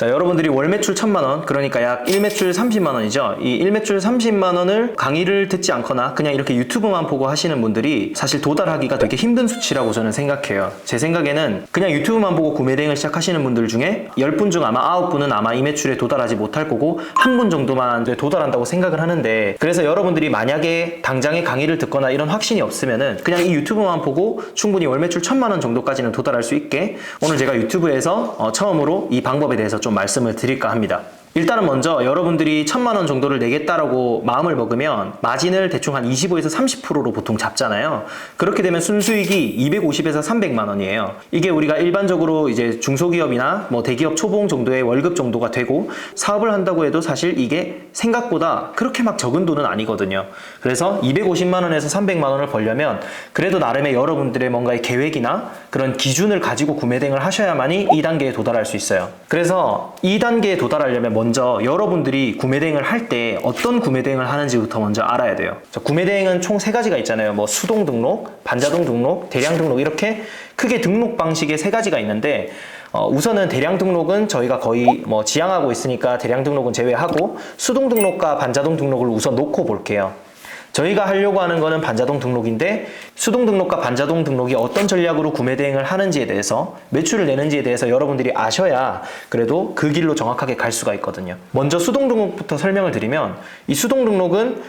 자, 여러분들이 월 매출 1000만 원, 그러니까 약 1매출 30만 원이죠. 이 1매출 30만 원을 강의를 듣지 않거나 그냥 이렇게 유튜브만 보고 하시는 분들이 사실 도달하기가 되게 힘든 수치라고 저는 생각해요. 제 생각에는 그냥 유튜브만 보고 구매 대행을 시작하시는 분들 중에 10분 중 아마 9분은 아마 이 매출에 도달하지 못할 거고 한 분 정도만 도달한다고 생각을 하는데, 그래서 여러분들이 만약에 당장에 강의를 듣거나 이런 확신이 없으면은 그냥 이 유튜브만 보고 충분히 월 매출 1000만 원 정도까지는 도달할 수 있게 오늘 제가 유튜브에서 처음으로 이 방법에 대해서 좀 말씀을 드릴까 합니다. 일단은 먼저 여러분들이 1000만 원 정도를 내겠다라고 마음을 먹으면 마진을 대충 한 25에서 30%로 보통 잡잖아요. 그렇게 되면 순수익이 250에서 300만 원이에요. 이게 우리가 일반적으로 이제 중소기업이나 뭐 대기업 초봉 정도의 월급 정도가 되고, 사업을 한다고 해도 사실 이게 생각보다 그렇게 막 적은 돈은 아니거든요. 그래서 250만 원에서 300만 원을 벌려면 그래도 나름의 여러분들의 뭔가의 계획이나 그런 기준을 가지고 구매 대행을 하셔야만이 2단계에 도달할 수 있어요. 그래서 2단계에 도달하려면 먼저 여러분들이 구매 대행을 할 때 어떤 구매 대행을 하는지부터 먼저 알아야 돼요. 자, 구매 대행은 총 3가지가 있잖아요. 뭐 수동 등록, 반자동 등록, 대량 등록, 이렇게 크게 등록 방식의 3가지가 있는데, 우선은 대량 등록은 저희가 거의 뭐 지향하고 있으니까 대량 등록은 제외하고 수동 등록과 반자동 등록을 우선 놓고 볼게요. 저희가 하려고 하는 거는 반자동 등록인데, 수동 등록과 반자동 등록이 어떤 전략으로 구매 대행을 하는지에 대해서, 매출을 내는지에 대해서 여러분들이 아셔야 그래도 그 길로 정확하게 갈 수가 있거든요. 먼저 수동 등록부터 설명을 드리면, 이 수동 등록은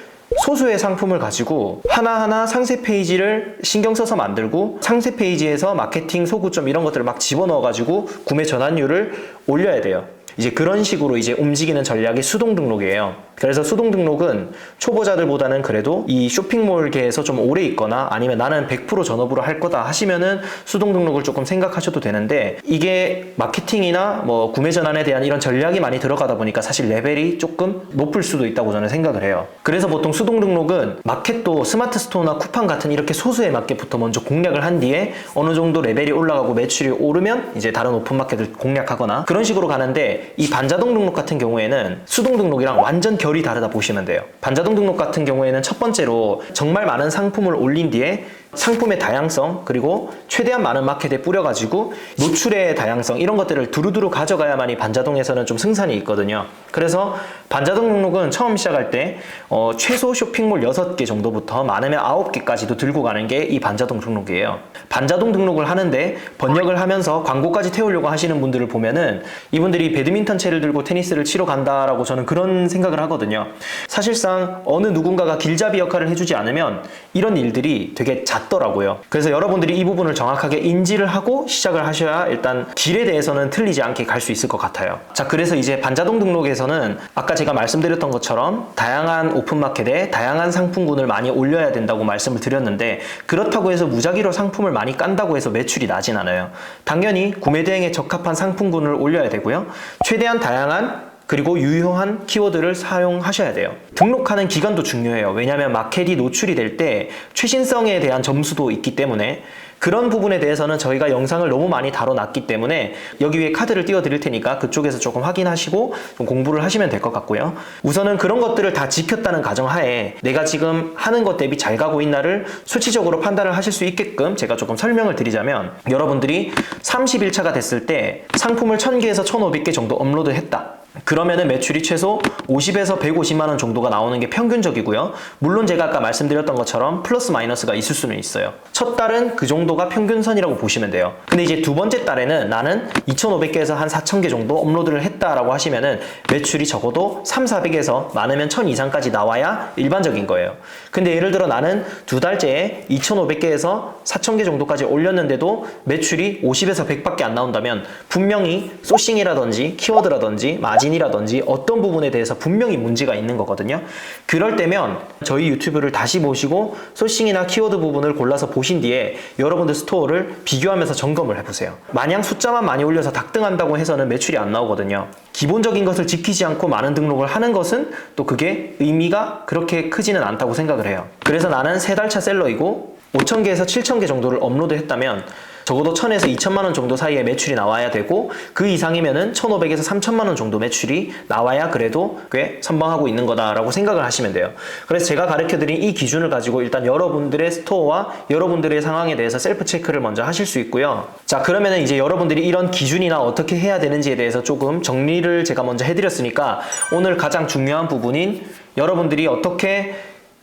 소수의 상품을 가지고 하나하나 상세 페이지를 신경 써서 만들고, 상세 페이지에서 마케팅 소구점 이런 것들을 막 집어넣어 가지고 구매 전환율을 올려야 돼요. 이제 그런 식으로 이제 움직이는 전략이 수동 등록이에요. 그래서 수동 등록은 초보자들보다는 그래도 이 쇼핑몰계에서 좀 오래 있거나 아니면 나는 100% 전업으로 할 거다 하시면은 수동 등록을 조금 생각하셔도 되는데, 이게 마케팅이나 뭐 구매 전환에 대한 이런 전략이 많이 들어가다 보니까 사실 레벨이 조금 높을 수도 있다고 저는 생각을 해요. 그래서 보통 수동 등록은 마켓도 스마트 스토어나 쿠팡 같은 이렇게 소수의 마켓부터 먼저 공략을 한 뒤에 어느 정도 레벨이 올라가고 매출이 오르면 이제 다른 오픈 마켓을 공략하거나 그런 식으로 가는데, 이 반자동 등록 같은 경우에는 수동 등록이랑 완전 결이 다르다 보시면 돼요. 반자동 등록 같은 경우에는 첫 번째로 정말 많은 상품을 올린 뒤에 상품의 다양성, 그리고 최대한 많은 마켓에 뿌려가지고 노출의 다양성, 이런 것들을 두루두루 가져가야만이 반자동에서는 좀 승산이 있거든요. 그래서 반자동 등록은 처음 시작할 때 최소 쇼핑몰 6개 정도부터 많으면 9개까지도 들고 가는 게 이 반자동 등록이에요. 반자동 등록을 하는데 번역을 하면서 광고까지 태우려고 하시는 분들을 보면은 이분들이 배드민턴 채를 들고 테니스를 치러 간다라고 저는 그런 생각을 하거든요. 사실상 어느 누군가가 길잡이 역할을 해주지 않으면 이런 일들이 되게 잦더라고요. 그래서 여러분들이 이 부분을 정확하게 인지를 하고 시작을 하셔야 일단 길에 대해서는 틀리지 않게 갈 수 있을 것 같아요. 자, 그래서 이제 반자동 등록에서는 아까 제가 말씀드렸던 것처럼 다양한 오픈마켓에 다양한 상품군을 많이 올려야 된다고 말씀을 드렸는데, 그렇다고 해서 무작위로 상품을 많이 깐다고 해서 매출이 나진 않아요. 당연히 구매 대행에 적합한 상품군을 올려야 되고요. 최대한 다양한 그리고 유효한 키워드를 사용하셔야 돼요. 등록하는 기간도 중요해요. 왜냐하면 마켓이 노출이 될 때 최신성에 대한 점수도 있기 때문에, 그런 부분에 대해서는 저희가 영상을 너무 많이 다뤄놨기 때문에 여기 위에 카드를 띄워 드릴 테니까 그쪽에서 조금 확인하시고 좀 공부를 하시면 될 것 같고요. 우선은 그런 것들을 다 지켰다는 가정하에 내가 지금 하는 것 대비 잘 가고 있나를 수치적으로 판단을 하실 수 있게끔 제가 조금 설명을 드리자면, 여러분들이 30일차가 됐을 때 상품을 1000개에서 1500개 정도 업로드했다. 그러면은 매출이 최소 50에서 150만 원 정도가 나오는 게 평균적이고요. 물론 제가 아까 말씀드렸던 것처럼 플러스 마이너스가 있을 수는 있어요. 첫 달은 그 정도가 평균선이라고 보시면 돼요. 근데 이제 두 번째 달에는 나는 2,500개에서 한 4,000개 정도 업로드를 했다라고 하시면은 매출이 적어도 3,400에서 많으면 1,000 이상까지 나와야 일반적인 거예요. 근데 예를 들어 나는 두 달째에 2,500개에서 4,000개 정도까지 올렸는데도 매출이 50에서 100밖에 안 나온다면 분명히 소싱이라든지 키워드라든지 마진이라든지 어떤 부분에 대해서 분명히 문제가 있는 거거든요. 그럴 때면 저희 유튜브를 다시 보시고 소싱이나 키워드 부분을 골라서 보신 뒤에 여러분들 스토어를 비교하면서 점검을 해보세요. 마냥 숫자만 많이 올려서 dak등한다고 해서는 매출이 안 나오거든요. 기본적인 것을 지키지 않고 많은 등록을 하는 것은 또 그게 의미가 그렇게 크지는 않다고 생각을 해요. 그래서 나는 3달차 셀러이고 5,000개에서 7,000개 정도를 업로드 했다면 적어도 1000에서 2000만 원 정도 사이에 매출이 나와야 되고 그 이상이면은 1500에서 3000만 원 정도 매출이 나와야 그래도 꽤 선방하고 있는 거다라고 생각을 하시면 돼요. 그래서 제가 가르쳐드린 이 기준을 가지고 일단 여러분들의 스토어와 여러분들의 상황에 대해서 셀프 체크를 먼저 하실 수 있고요. 자, 그러면은 이제 여러분들이 이런 기준이나 어떻게 해야 되는지에 대해서 조금 정리를 제가 먼저 해드렸으니까 오늘 가장 중요한 부분인 여러분들이 어떻게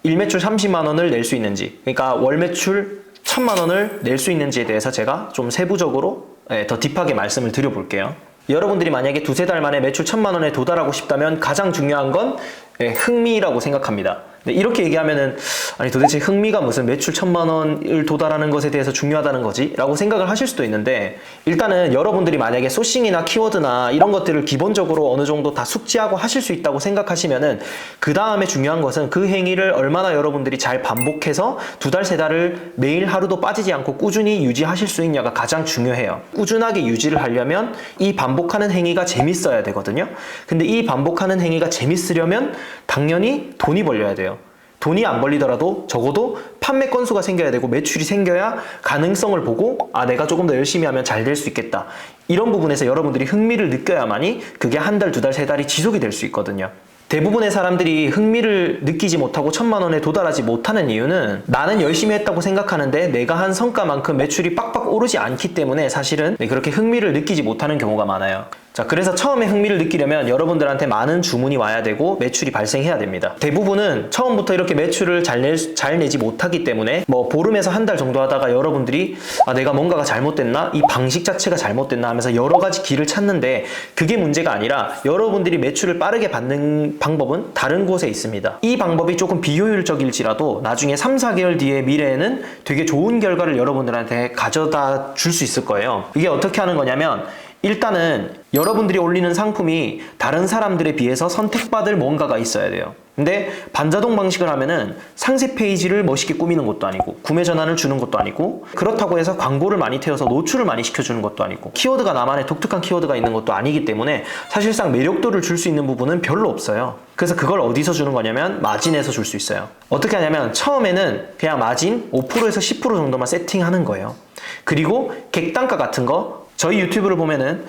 일매출 30만 원을 낼 수 있는지, 그러니까 월매출 1000만 원을 낼 수 있는지에 대해서 제가 좀 세부적으로 더 딥하게 말씀을 드려볼게요. 여러분들이 만약에 두세 달 만에 매출 1000만 원에 도달하고 싶다면 가장 중요한 건 흥미라고 생각합니다. 이렇게 얘기하면은 아니 도대체 흥미가 무슨 매출 1000만 원을 도달하는 것에 대해서 중요하다는 거지? 라고 생각을 하실 수도 있는데, 일단은 여러분들이 만약에 소싱이나 키워드나 이런 것들을 기본적으로 어느 정도 다 숙지하고 하실 수 있다고 생각하시면은 그 다음에 중요한 것은 그 행위를 얼마나 여러분들이 잘 반복해서 두 달, 세 달을 매일 하루도 빠지지 않고 꾸준히 유지하실 수 있냐가 가장 중요해요. 꾸준하게 유지를 하려면 이 반복하는 행위가 재밌어야 되거든요. 근데 이 반복하는 행위가 재밌으려면 당연히 돈이 벌려야 돼요. 돈이 안 벌리더라도 적어도 판매 건수가 생겨야 되고 매출이 생겨야 가능성을 보고 아, 내가 조금 더 열심히 하면 잘 될 수 있겠다. 이런 부분에서 여러분들이 흥미를 느껴야만이 그게 한 달, 두 달, 세 달이 지속이 될 수 있거든요. 대부분의 사람들이 흥미를 느끼지 못하고 1000만 원에 도달하지 못하는 이유는 나는 열심히 했다고 생각하는데 내가 한 성과만큼 매출이 빡빡 오르지 않기 때문에 사실은 그렇게 흥미를 느끼지 못하는 경우가 많아요. 자, 그래서 처음에 흥미를 느끼려면 여러분들한테 많은 주문이 와야 되고 매출이 발생해야 됩니다. 대부분은 처음부터 이렇게 매출을 잘 내지 못하기 때문에 뭐 보름에서 한 달 정도 하다가 여러분들이 아, 내가 뭔가가 잘못됐나? 이 방식 자체가 잘못됐나? 하면서 여러 가지 길을 찾는데 그게 문제가 아니라 여러분들이 매출을 빠르게 받는 방법은 다른 곳에 있습니다. 이 방법이 조금 비효율적일지라도 나중에 3, 4개월 뒤에 미래에는 되게 좋은 결과를 여러분들한테 가져다 줄 수 있을 거예요. 이게 어떻게 하는 거냐면 일단은 여러분들이 올리는 상품이 다른 사람들에 비해서 선택받을 뭔가가 있어야 돼요. 근데 반자동 방식을 하면은 상세 페이지를 멋있게 꾸미는 것도 아니고 구매 전환을 주는 것도 아니고 그렇다고 해서 광고를 많이 태워서 노출을 많이 시켜주는 것도 아니고 키워드가 나만의 독특한 키워드가 있는 것도 아니기 때문에 사실상 매력도를 줄 수 있는 부분은 별로 없어요. 그래서 그걸 어디서 주는 거냐면 마진에서 줄 수 있어요. 어떻게 하냐면 처음에는 그냥 마진 5%에서 10% 정도만 세팅하는 거예요. 그리고 객단가 같은 거 저희 유튜브를 보면은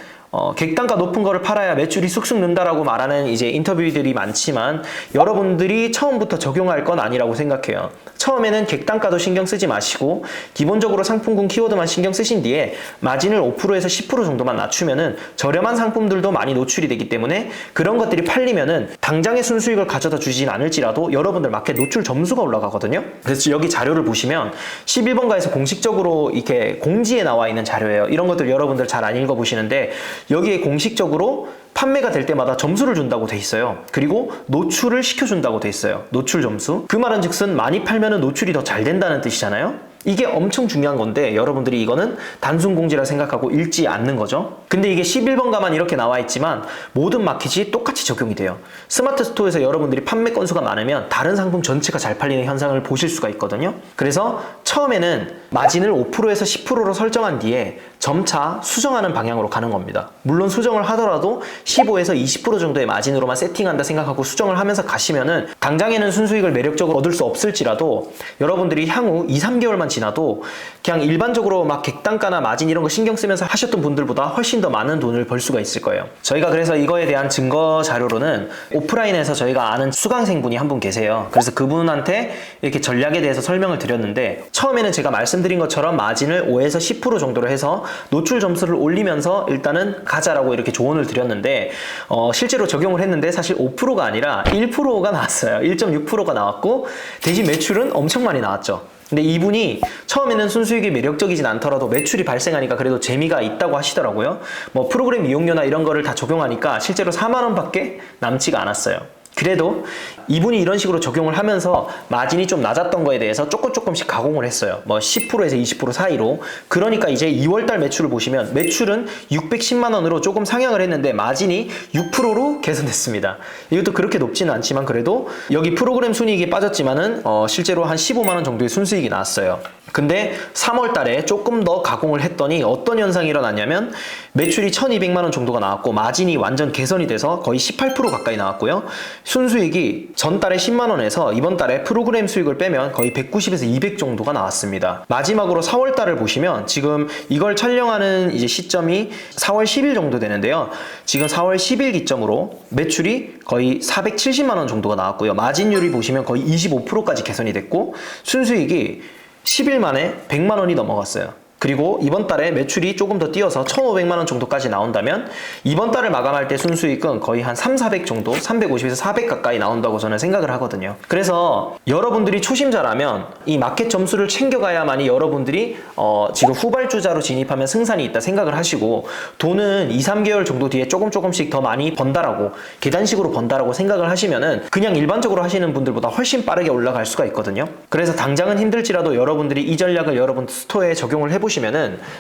객단가 높은 거를 팔아야 매출이 쑥쑥 는다라고 말하는 이제 인터뷰들이 많지만 여러분들이 처음부터 적용할 건 아니라고 생각해요. 처음에는 객단가도 신경 쓰지 마시고 기본적으로 상품군 키워드만 신경 쓰신 뒤에 마진을 5%에서 10% 정도만 낮추면은 저렴한 상품들도 많이 노출이 되기 때문에 그런 것들이 팔리면은 당장의 순수익을 가져다 주진 않을지라도 여러분들 마켓 노출 점수가 올라가거든요. 그래서 여기 자료를 보시면 11번가에서 공식적으로 이렇게 공지에 나와 있는 자료예요. 이런 것들 여러분들 잘 안 읽어보시는데 여기에 공식적으로 판매가 될 때마다 점수를 준다고 돼 있어요. 그리고 노출을 시켜준다고 돼 있어요. 노출 점수. 그 말은 즉슨 많이 팔면 노출이 더 잘 된다는 뜻이잖아요. 이게 엄청 중요한 건데 여러분들이 이거는 단순 공지라 생각하고 읽지 않는 거죠. 근데 이게 11번가만 이렇게 나와 있지만 모든 마켓이 똑같이 적용이 돼요. 스마트 스토어에서 여러분들이 판매 건수가 많으면 다른 상품 전체가 잘 팔리는 현상을 보실 수가 있거든요. 그래서 처음에는 마진을 5%에서 10%로 설정한 뒤에 점차 수정하는 방향으로 가는 겁니다. 물론 수정을 하더라도 15에서 20% 정도의 마진으로만 세팅한다 생각하고 수정을 하면서 가시면은 당장에는 순수익을 매력적으로 얻을 수 없을지라도 여러분들이 향후 2, 3개월만 지나도 그냥 일반적으로 막 객단가나 마진 이런 거 신경 쓰면서 하셨던 분들보다 훨씬 더 많은 돈을 벌 수가 있을 거예요. 저희가 그래서 이거에 대한 증거 자료로는 오프라인에서 저희가 아는 수강생분이 한 분 계세요. 그래서 그분한테 이렇게 전략에 대해서 설명을 드렸는데 처음에는 제가 말씀드린 것처럼 마진을 5에서 10% 정도로 해서 노출 점수를 올리면서 일단은 가자라고 이렇게 조언을 드렸는데 실제로 적용을 했는데 사실 5%가 아니라 1%가 나왔어요. 1.6%가 나왔고 대신 매출은 엄청 많이 나왔죠. 근데 이분이 처음에는 순수익이 매력적이진 않더라도 매출이 발생하니까 그래도 재미가 있다고 하시더라고요. 뭐 프로그램 이용료나 이런 거를 다 적용하니까 실제로 4만 원밖에 남지가 않았어요. 그래도 이분이 이런 식으로 적용을 하면서 마진이 좀 낮았던 거에 대해서 조금씩 가공을 했어요. 뭐 10%에서 20% 사이로. 그러니까 이제 2월달 매출을 보시면 매출은 610만 원으로 조금 상향을 했는데 마진이 6%로 개선됐습니다. 이것도 그렇게 높지는 않지만 그래도 여기 프로그램 순이익이 빠졌지만은 실제로 한 15만 원 정도의 순수익이 나왔어요. 근데 3월 달에 조금 더 가공을 했더니 어떤 현상이 일어났냐면 매출이 1200만 원 정도가 나왔고 마진이 완전 개선이 돼서 거의 18% 가까이 나왔고요. 순수익이 전달에 10만 원에서 이번 달에 프로그램 수익을 빼면 거의 190에서 200 정도가 나왔습니다. 마지막으로 4월 달을 보시면 지금 이걸 촬영하는 이제 시점이 4월 10일 정도 되는데요. 지금 4월 10일 기점으로 매출이 거의 470만 원 정도가 나왔고요. 마진율이 보시면 거의 25%까지 개선이 됐고 순수익이 10일 만에 100만 원이 넘어갔어요. 그리고 이번 달에 매출이 조금 더 뛰어서 1,500만 원 정도까지 나온다면 이번 달을 마감할 때 순수익은 거의 한 300, 400 정도, 350에서 400 가까이 나온다고 저는 생각을 하거든요. 그래서 여러분들이 초심자라면 이 마켓 점수를 챙겨가야만이 여러분들이 지금 후발주자로 진입하면 승산이 있다 생각을 하시고 돈은 2, 3개월 정도 뒤에 조금씩 더 많이 번다라고 계단식으로 번다라고 생각을 하시면은 그냥 일반적으로 하시는 분들보다 훨씬 빠르게 올라갈 수가 있거든요. 그래서 당장은 힘들지라도 여러분들이 이 전략을 여러분 스토어에 적용을 해보시면은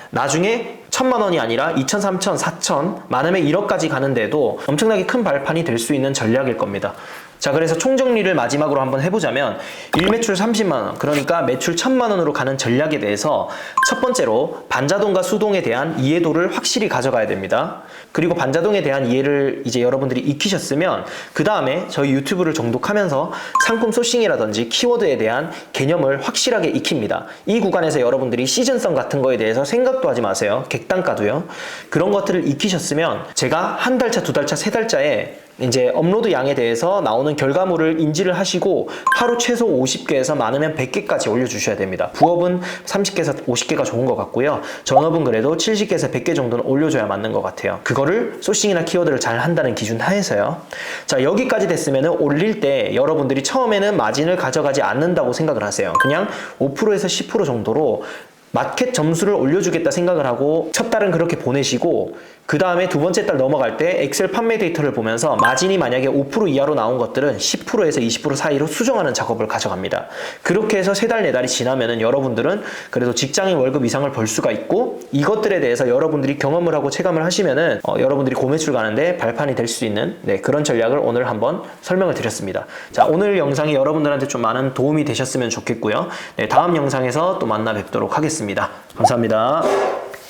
나중에 1,000만 원이 아니라 2,000, 3,000, 4,000 많으면 1억까지 가는데도 엄청나게 큰 발판이 될 수 있는 전략일 겁니다. 자, 그래서 총정리를 마지막으로 한번 해보자면 1매출 30만 원, 그러니까 매출 1,000만 원으로 가는 전략에 대해서 첫 번째로 반자동과 수동에 대한 이해도를 확실히 가져가야 됩니다. 그리고 반자동에 대한 이해를 이제 여러분들이 익히셨으면 그 다음에 저희 유튜브를 정독하면서 상품 소싱이라든지 키워드에 대한 개념을 확실하게 익힙니다. 이 구간에서 여러분들이 시즌성 같은 거에 대해서 생각도 하지 마세요. 객단가도요. 그런 것들을 익히셨으면 제가 한 달차, 두 달차, 세 달차에 이제 업로드 양에 대해서 나오는 결과물을 인지를 하시고 하루 최소 50개에서 많으면 100개까지 올려주셔야 됩니다. 부업은 30개에서 50개가 좋은 것 같고요. 전업은 그래도 70개에서 100개 정도는 올려줘야 맞는 것 같아요. 그거를 소싱이나 키워드를 잘 한다는 기준 하에서요. 자, 여기까지 됐으면 올릴 때 여러분들이 처음에는 마진을 가져가지 않는다고 생각을 하세요. 그냥 5%에서 10% 정도로 마켓 점수를 올려주겠다 생각을 하고 첫 달은 그렇게 보내시고 그 다음에 두 번째 달 넘어갈 때 엑셀 판매 데이터를 보면서 마진이 만약에 5% 이하로 나온 것들은 10%에서 20% 사이로 수정하는 작업을 가져갑니다. 그렇게 해서 세 달, 네 달이 지나면은 여러분들은 그래도 직장인 월급 이상을 벌 수가 있고 이것들에 대해서 여러분들이 경험을 하고 체감을 하시면은 여러분들이 고매출 가는데 발판이 될 수 있는 그런 전략을 오늘 한번 설명을 드렸습니다. 자, 오늘 영상이 여러분들한테 좀 많은 도움이 되셨으면 좋겠고요. 다음 영상에서 또 만나 뵙도록 하겠습니다. 감사합니다.